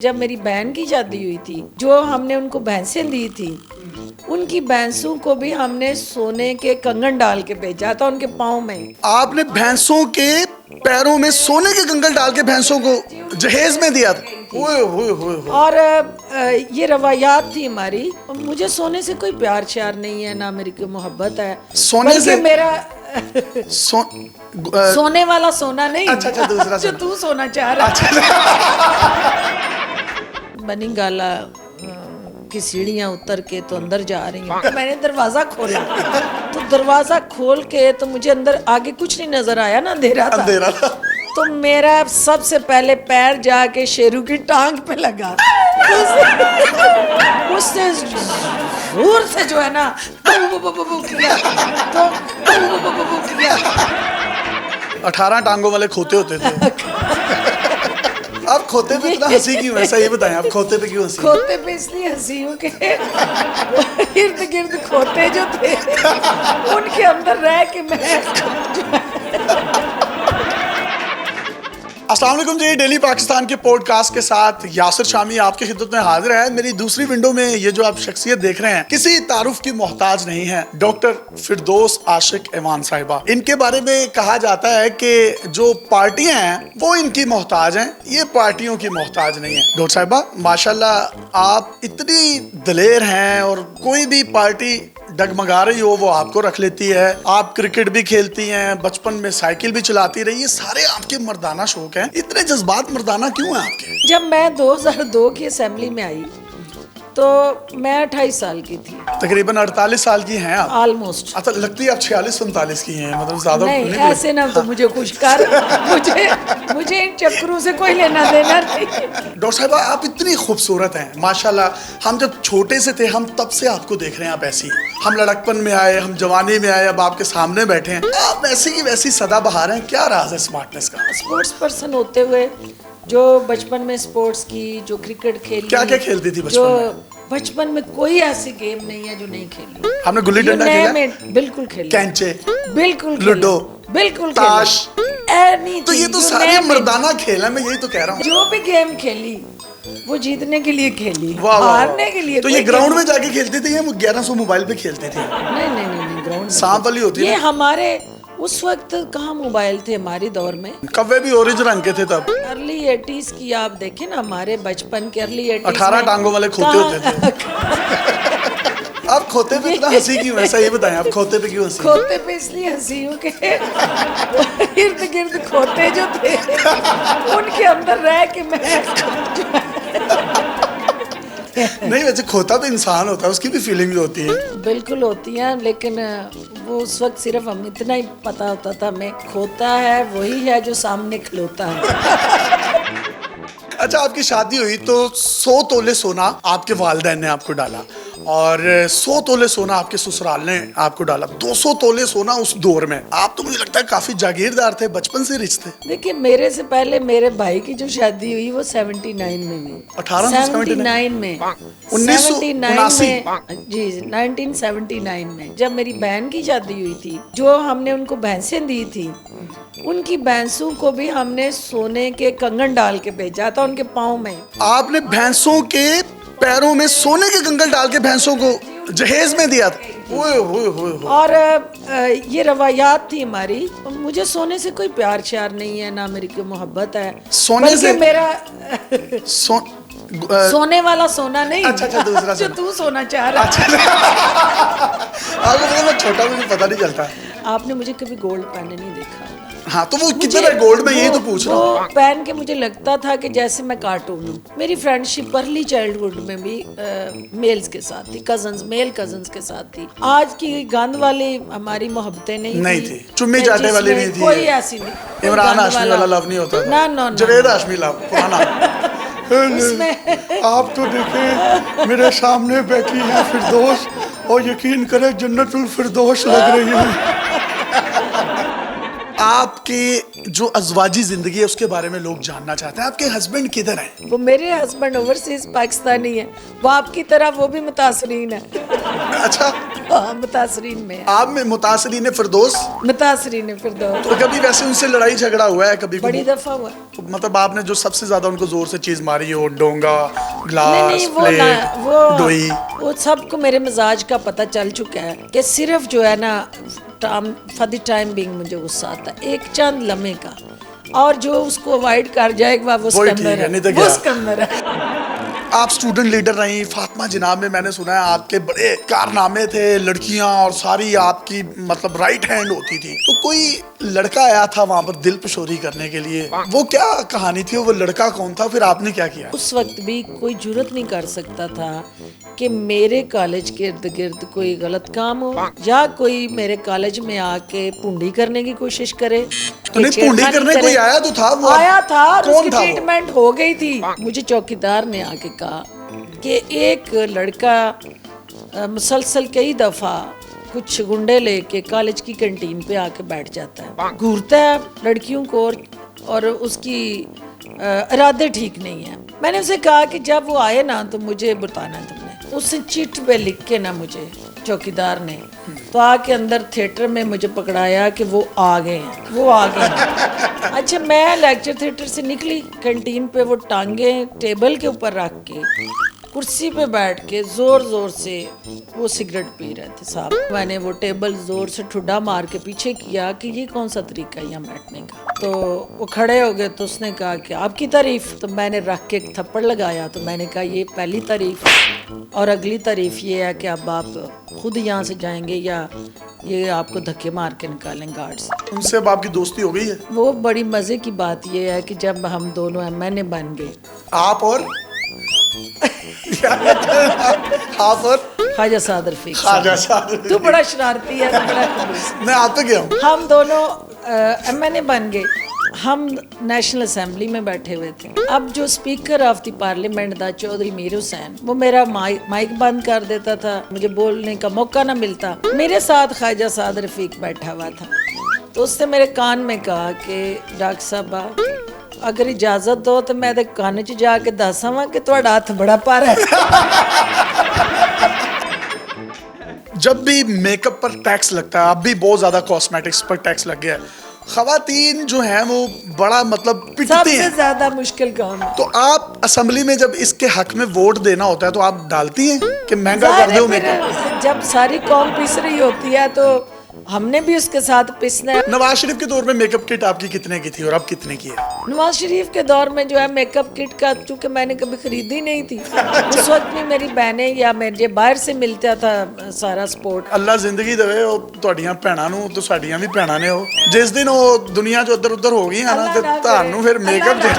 जब मेरी बहन की शादी हुई थी, जो हमने उनको भैंसें दी थी, उनकी भैंसों को भी हमने सोने के कंगन डाल के भेजा था उनके पाँव में। आपने भैंसों के पैरों में सोने के कंगन डाल के भैंसों को जहेज में दिया था? ओए होए होए होए। और ये रवायात थी हमारी। मुझे सोने से कोई प्यार श्यार नहीं है, ना मेरी कोई मोहब्बत है। सोने से मेरा सो, सोने वाला सोना नहीं। अच्छा दूसरा जो तू सोना चाह रहा। बनी गाला की सीढ़ियाँ उतर के तो अंदर जा रही हूँ। मैंने दरवाजा खोला तो दरवाजा खोल के तो मुझे अंदर आगे कुछ नहीं नजर आया ना, अंधेरा था। तो मेरा सबसे पहले पैर जाके शेरू की टांग पे लगा। उसने जोर से जो है ना किया, तो किया। 18 टांगों वाले खोते होते थे। आप खोते पे इतना हंसी क्यों है? सही बताएं, आप खोते पे क्यों हंसी? खोते पे इसलिए हंसी हूँ कि इर्द गिर्द खोते जो थे उनके अंदर रह के मैं अस्सलाम वालेकुम जी। डेली पाकिस्तान के पॉडकास्ट के साथ यासिर शामी आपकी खिदमत में हाजिर है। मेरी दूसरी विंडो में ये जो आप शख्सियत देख रहे हैं किसी तारुफ की मोहताज नहीं है, डॉक्टर फिरदौस आशिक ऐवान साहिबा। इनके बारे में कहा जाता है कि जो पार्टियां हैं वो इनकी मोहताज हैं, ये पार्टियों की मोहताज नहीं है। डॉक्टर साहिबा माशाल्लाह आप इतनी दलेर हैं और कोई भी पार्टी डगमगा रही हो वो आपको रख लेती है। आप क्रिकेट भी खेलती हैं, बचपन में साइकिल भी चलाती रही, ये सारे आपके मर्दाना शौक हैं। इतने जज्बात मर्दाना क्यों हैं आपके? जब मैं 2002 की असेंबली में आई तो मैं 28 साल की थी। तकरीबन 48 साल की हैं आप ऑलमोस्ट। अच्छा, लगती है आप 46-45 की हैं, मतलब ज्यादा नहीं ऐसे ना तो मुझे खुश कर। मुझे इन चक्करों से कोई लेना देना नहीं। डॉक्टर साहिबा आप इतनी खूबसूरत हैं माशाल्लाह। हम जब छोटे से थे हम तब से आपको देख रहे हैं, आप ऐसी। हम लड़कपन में आए, हम जवानी में आए, अब आपके सामने बैठे हैं, आप वैसी की वैसी सदाबहार हैं। क्या राज है स्मार्टनेस का? स्पोर्ट्स पर्सन होते हुए जो बचपन में स्पोर्ट्स की, जो क्रिकेट खेली, क्या क्या खेलती थी बचपन में? बचपन में कोई ऐसी गेम नहीं है जो नहीं खेली। हमने गुल्ली डंडा खेला, बिल्कुल खेला, कैंचे, बिल्कुल, लूडो, बिल्कुल, ताश। तो ये तो सारे मर्दाना खेल है, मैं यही तो कह रहा हूँ। जो भी गेम खेली वो जीतने के लिए खेली, वाह हारने के लिए। तो ये ग्राउंड में जाके खेलते थे या 1100 मोबाइल पे खेलते थे? नहीं ग्राउंड सांप वाली होती है। ये हमारे उस वक्त कहाँ मोबाइल थे हमारे दौर में। कव्वे भी ऑरेंज रंग के थे तब। अर्ली 80s की आप देखें ना, हमारे बचपन के अर्ली 80s 18 टांगों वाले खोते होते थे। आप खोते पे इतना हंसी क्यों है? सही बताएं, आप खोते पे क्यों हंसी? खोते पे इसलिए हंसी हूँ कि इर्द गिर्द खोते जो थे उनके अंदर रह के मैं नहीं, वैसे खोता भी इंसान होता है, उसकी भी फीलिंग्स होती है। बिल्कुल होती हैं, लेकिन वो उस वक्त सिर्फ हम इतना ही पता होता था हमें, खोता है वही है जो सामने खलोता है। अच्छा, आपकी शादी हुई तो 100 तोले सोना आपके वालिदैन ने आपको डाला और 100 तोले सोना आपके ससुराल ने आपको डाला। 200 तोले सोना उस दौर में। आप तो मुझे लगता है काफी जागीरदार थे, बचपन से रिच थे। देखिए मेरे से पहले मेरे भाई की जो शादी हुई वो 79 में हुई। 1879 में, 1979 जी 1979 में जब मेरी बहन की शादी हुई थी, जो हमने उनको भैंसें दी थी, उनकी भैंसों को भी हमने सोने के कंगन डाल के भेजा था उनके पाँव में। आपने भैंसों के पैरों में सोने के कंगन डाल के भैंसों को जहेज में दिया था? ओए होए होए होए। और ये रवायात थी हमारी। मुझे सोने से कोई प्यार श्यार नहीं है, ना मेरी कोई मोहब्बत है। सोने से मेरा सो, सोने वाला सोना नहीं। अच्छा दूसरा जो तू सोना चाह रहा। आपको पता मैं छोटा, मुझे पता नहीं चलता। आपने मुझे कभी गोल्ड पहने नहीं देखा। हाँ तो वो कितना है गोल्ड में, यही तो पूछ रहा हूँ। पहन के मुझे लगता था कि जैसे मैं कार्टून हूँ। मेरी फ्रेंडशिप अर्ली चाइल्डहुड में भी मेल्स के साथ थी, मेल कजन्स के साथ थी। आज की गंद वाली हमारी मोहब्बतें नहीं थी, चुम्मी चाटे वाली नहीं थी, कोई ऐसी नहीं। इमरान हाशमी वाला लव नहीं होता था। ना जवेद हाशमी लव पुराना। आप तो देखें मेरे सामने बैठी हैं फिरदौस और यकीन करें जन्नतुल फिरदौस लग रही है। आपके जो अजवाजी जिंदगी है उसके बारे में लोग जानना चाहते हैं। आपके हस्बैंड किधर हैं? वो मेरे हस्बैंड ओवरसीज पाकिस्तानी है, वो आपकी तरह वो भी मुतासरीन है। अच्छा, हाँ, मुतासरीन में है। आप में मुतासरीन है फिरदौस? मुतासरीन है फिरदौस। तो कभी वैसे उनसे लड़ाई झगड़ा हुआ है कभी? बड़ी दफा हुआ। तो मतलब आपने जो सबसे ज्यादा उनको जोर से चीज मारी हो, डोंगा, ग्लास, नहीं, वो प्लेट, डोई? वो सबको मेरे मिजाज का पता चल चुका है कि सिर्फ जो है ना फॉर द टाइम बीइंग मुझे गुस्सा आता है एक चंद लम्हे का, और जो उसको अवॉइड कर जाएगा वो उसके अंदर है, वो उसके अंदर है। आप स्टूडेंट लीडर रही फातिमा जिनाब में, मैंने सुना है आपके बड़े कारनामे थे, लड़कियां और सारी आपकी मतलब राइट हैंड होती थी। तो कोई लड़का आया था वहां पर दिल पशोरी करने के लिए, वो क्या कहानी थी? वो लड़का कौन था? फिर आपने क्या किया? उस वक्त भी कोई जुर्रत नहीं कर सकता था कि मेरे कॉलेज के इर्द गिर्द कोई गलत काम हो या कोई मेरे कॉलेज में आके पूंडी करने की कोशिश करे। तो नहीं, पूंडी करने कोई आया तो था, वो आया था और कौन उसकी था? ट्रीटमेंट हो गई थी। मुझे चौकीदार ने आके कहा कि एक लड़का मुसलसल कई दफा कुछ गुंडे लेके कॉलेज की कैंटीन पे आके बैठ जाता है, घूरता है लड़कियों को और उसकी इरादे ठीक नहीं है। मैंने उसे कहा कि जब वो आए ना तो मुझे बताना तुमने। उसने चिट पे लिख के ना मुझे चौकीदार ने तो आके अंदर थिएटर में मुझे पकड़ाया कि वो आ गए हैं, वो आ गए हैं। अच्छा, मैं लेक्चर थिएटर से निकली, कैंटीन पे वो टांगे टेबल के ऊपर रख के कुर्सी पे बैठ के जोर जोर से वो सिगरेट पी रहे थे साहब। मैंने वो टेबल जोर से ठुड्डा मार के पीछे किया कि ये कौन सा तरीका है यहाँ बैठने का। तो वो खड़े हो गए, तो उसने कहा कि आपकी तारीफ। तो मैंने रख के एक थप्पड़ लगाया। तो मैंने कहा ये पहली तारीफ, और अगली तारीफ ये है कि अब आप खुद यहाँ से जाएंगे या ये आपको धक्के मार के निकालें गार्ड्स। उनसे अब आपकी दोस्ती हो गई है? वो बड़ी मजे की बात ये है कि जब हम दोनों MNA बन गए, आप और आप और ख्वाजा साद रफीक ख्वाजा साहब। साद। तू बड़ा शरारती है, तू बड़ा खबीस। मैं आप पे गया हूँ। हम दोनों MNA बन गए। हम नेशनल असेंबली में बैठे हुए थे। अब जो स्पीकर ऑफ द पार्लियामेंट था चौधरी मीर हुसैन, वो मेरा माइक बंद कर देता था, मुझे बोलने का मौका ना मिलता। मेरे साथ ख्वाजा साद रफीक बैठा हुआ था। तो उसने मेरे कान में कहा कि डॉक्टर साहब अगर इजाजत दो तो मैं कान च जाके दसावा कि तुहाडा हथ बड़ा भारा है। जब भी मेकअप पर टैक्स लगता है, अब भी बहुत ज्यादा कॉस्मेटिक्स पर टैक्स लग गया है, खवातीन जो हैं वो बड़ा मतलब पिटती सबसे हैं। ज्यादा मुश्किल काम है। तो आप असेंबली में जब इसके हक में वोट देना होता है तो आप डालती हैं कि महंगा कर दो मेकअप? जब सारी कौम पिस रही होती है तो हमने भी उसके साथ पिसना है। नवाज शरीफ के दौर में मेकअप किट आपकी कितने की थी और अब कितने की है? नवाज शरीफ के दौर में जो है मेकअप किट का, चूंकि मैंने कभी खरीदी नहीं थी, उस वक्त भी मेरी बहनें या मेरे बाहर से मिलता था सारा सपोर्ट। अल्लाह जिंदगी देवे ਉਹ ਤੁਹਾਡੀਆਂ ਭੈਣਾਂ ਨੂੰ ਤੇ ਸਾਡੀਆਂ ਵੀ ਭੈਣਾਂ ਨੇ। ਉਹ ਜਿਸ ਦਿਨ ਉਹ ਦੁਨੀਆ 'ਚ ਉੱਧਰ ਉੱਧਰ ਹੋ ਗਈਆਂ ਨਾ ਤੇ ਤੁਹਾਨੂੰ ਫਿਰ ਮੇਕਅਪ ਜਿਹੜਾ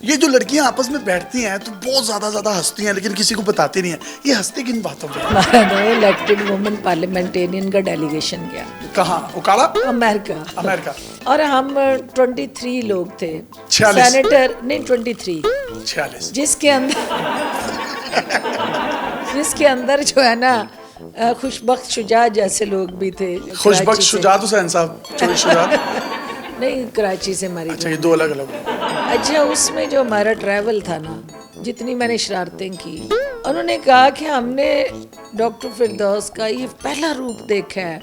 ये जो लड़कियां आपस में बैठती हैं तो बहुत ज्यादा हंसती हैं, लेकिन किसी को बताती नहीं है। ये हंसती किन बातों पे? हमारा इलेक्टेड वुमेन पार्लियामेंटेरियन का डेलीगेशन गया। कहाँ? उकाड़ा? अमेरिका। अमेरिका। और हम 23 लोग थे। 46 सेनेटर नहीं 23 46 जिसके अंदर जो है ना खुशबख्त शुजा जैसे लोग भी थे। खुशबख्त शुजात हुसैन साहब, चोरी शुजात नहीं, कराची से मरी। अच्छा, ये दो अलग अलग। अच्छा, उसमें जो हमारा ट्रैवल था ना, जितनी मैंने शरारतें की, उन्होंने कहा कि हमने डॉक्टर फिरदौस का ये पहला रूप देखा है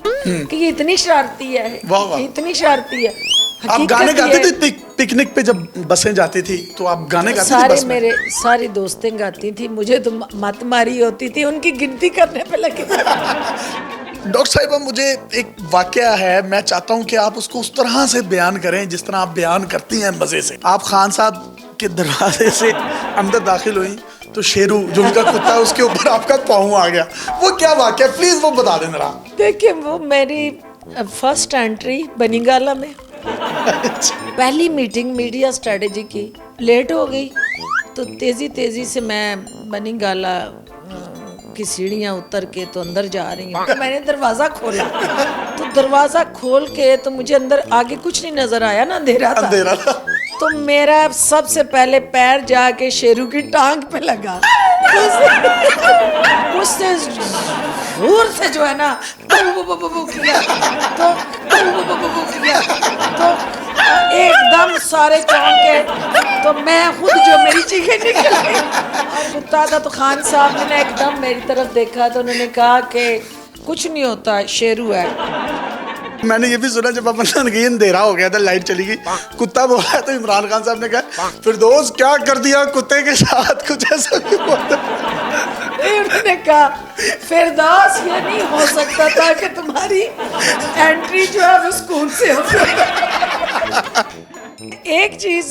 कि ये इतनी शरारती है, ये इतनी शरारती है। आप गाने गाते थे पिकनिक पे जब बसें जाती थी तो आप गाने गाते थे बस में? मेरे सारी दोस्तें गाती थी, मुझे तो मत मारी होती थी, उनकी गिनती करने पे लगे। डॉक्टर साहिबा, मुझे एक वाकया है, मैं चाहता हूँ कि आप उसको उस तरह से बयान करें जिस तरह आप बयान करती हैं मजे से। आप खान साहब के दरवाजे से अंदर दाखिल हुई तो शेरू जो उनका कुत्ता है उसके ऊपर आपका पाँव आ गया। वो क्या वाकया, प्लीज वो बता दें जरा। देखिए, वो मेरी फर्स्ट एंट्री बनीगाला में पहली मीटिंग मीडिया स्ट्रेटेजी की, लेट हो गई तो तेजी से मैं बनीगाला की सीढ़ियाँ उतर के तो अंदर जा रही हूँ। तो मैंने दरवाज़ा खोला, तो दरवाज़ा खोल के तो मुझे अंदर आगे कुछ नहीं नजर आया ना, अंधेरा था। तो मेरा सबसे पहले पैर जाके शेरू की टांग पे लगा। उससे जोर से जो है ना बू किया तो एकदम सारे चौंके। तो मैं खुद जो मेरी चीखें निकल गई और कुत्ता था। तो खान साहब ने एकदम मेरी तरफ देखा तो उन्होंने कहा कि कुछ नहीं होता, शेरू है। मैंने ये भी सुना जब अपन गई अंधेरा हो गया था, लाइट चली गई, कुत्ता बोला तो इमरान खान साहब ने कहा फिरदौस क्या कर दिया कुत्ते के साथ, कुछ ऐसा भी हुआ था। उन्होंने कहा फिरदौस ये नहीं हो सकता था कि तुम्हारी एंट्री जो है वो स्कूल से हो। एक चीज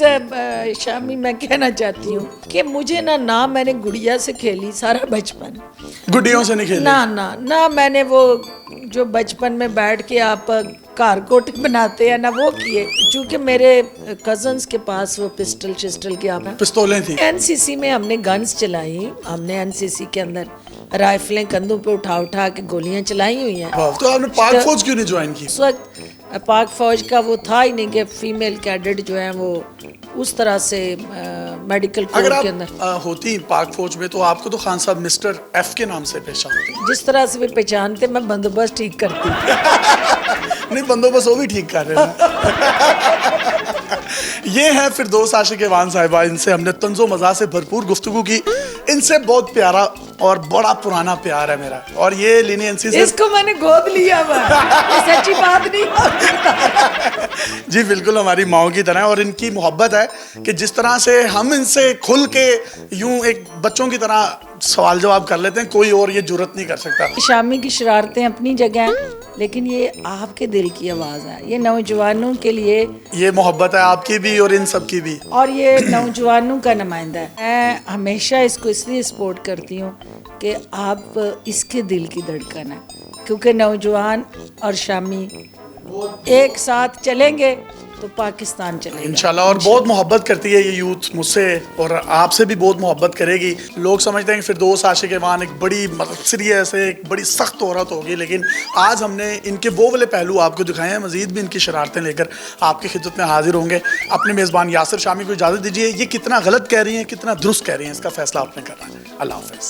शामी मैं कहना चाहती हूँ कि मुझे ना मैंने गुड़िया से खेली सारा बचपन, गुड्डियों से नहीं खेली ना मैंने वो जो बचपन में बैठ के आप कारकोट बनाते हैं ना वो किए। क्योंकि मेरे कजन्स के पास वो पिस्टल शिस्टल क्या पिस्तौलें थी। एनसीसी में हमने गन्स चलाई, हमने एनसीसी के अंदर राइफलें कंधों पे उठा उठा के गोलियां चलाई हुई हैं। तो आपने पाक फौज क्यों नहीं ज्वाइन की? उस वक्त पाक फौज का वो था ही नहीं कि फीमेल कैडेट जो है वो उस तरह से मेडिकल कोर के अंदर होती पाक फौज में तो आपको तो खान साहब मिस्टर एफ के नाम से पहचानते। जिस तरह से भी पहचानते, मैं बंदोबस्त ठीक करती। नहीं, बंदोबस्त वो भी ठीक कर रहे हैं। ये है फिरदौस आशिक एवान साहिबा, इनसे हमने तंजो मजा से भरपूर गुफ्तगू की। इनसे बहुत प्यारा और बड़ा पुराना प्यार है मेरा, और ये लीनियंसी से इसको मैंने गोद लिया हुआ है, सच्ची बात नहीं। जी बिल्कुल हमारी माओ की तरह, और इनकी मोहब्बत है कि जिस तरह से हम इनसे खुल के यूं एक बच्चों की तरह सवाल जवाब कर लेते हैं, कोई और ये जुर्रत नहीं कर सकता। शामी की शरारतें अपनी जगह हैं, लेकिन ये आपके दिल की आवाज है, ये नौजवानों के लिए ये मोहब्बत है आपकी भी और इन सब की भी, और ये नौजवानों का नुमाइंदा है। मैं हमेशा इसको इसलिए सपोर्ट करती हूँ कि आप इसके दिल की धड़कन है, क्योंकि नौजवान और शामी एक साथ चलेंगे तो पाकिस्तान चलेगा इंशाल्लाह। और बहुत मोहब्बत करती है ये यूथ मुझसे, और आपसे भी बहुत मोहब्बत करेगी। लोग समझते हैं कि फिरदौस आशिक एवान एक बड़ी सीरियस है, एक बड़ी सख्त औरत होगी, लेकिन आज हमने इनके वो वाले पहलू आपको दिखाए हैं। मजीद भी इनकी शरारतें लेकर आपकी खिदमत में हाजिर होंगे। अपने मेज़बान यासिर शामी को इजाज़त दीजिए। ये कितना गलत कह रही हैं, कितना दुरुस्त कह रही हैं, इसका फैसला आपने करना है। अल्लाह हाफ़िज़।